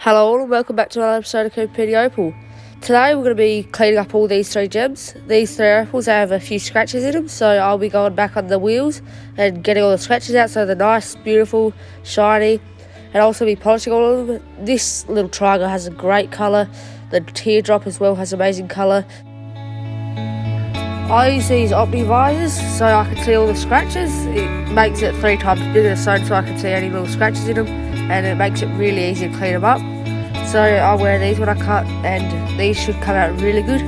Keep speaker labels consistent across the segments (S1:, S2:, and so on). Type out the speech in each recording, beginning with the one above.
S1: Hello all and welcome back to another episode of Coober Pedy Opal. Today we're going to be cleaning up all these three gems. These three opals have a few scratches in them, so I'll be going back on the wheels and getting all the scratches out so they're nice, beautiful, shiny, and I'll also be polishing all of them. This little triangle has a great colour. The teardrop as well has amazing colour. I use these Opti visors so I can see all the scratches. It makes it 3 times bigger so I can see any little scratches in them, and it makes it really easy to clean them up. So I wear these when I cut, and these should come out really good.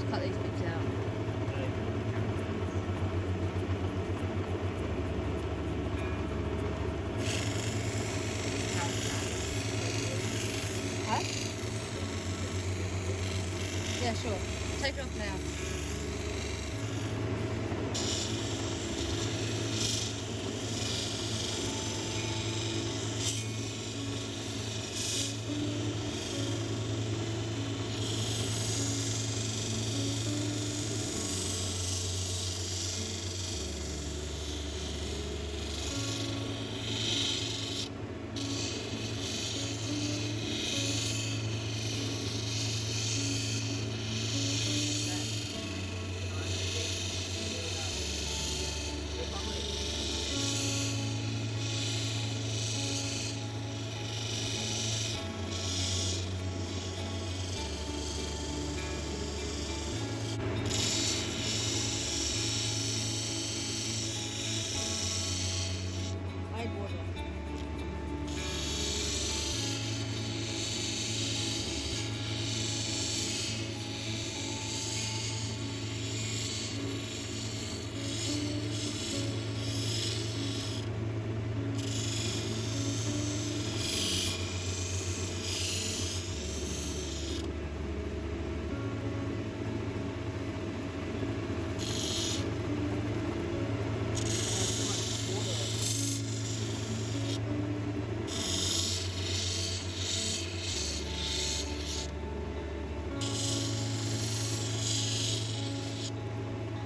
S1: Cut these bits out. Huh? Yeah, sure. Take it off now.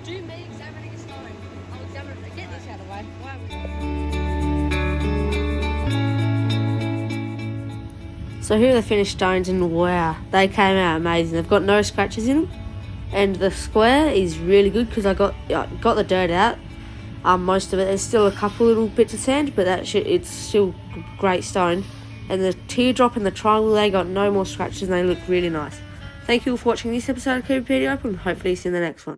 S1: Do me examining a stone. I'll examine it. Get this out of the way. So here are the finished stones, and wow, they came out amazing. They've got no scratches in them, and the square is really good because I got the dirt out. Most of it. There's still a couple little bits of sand, but it's still great stone. And the teardrop and the triangle, they got no more scratches and they look really nice. Thank you all for watching this episode of Coober Pedy Opal, and hopefully see you in the next one.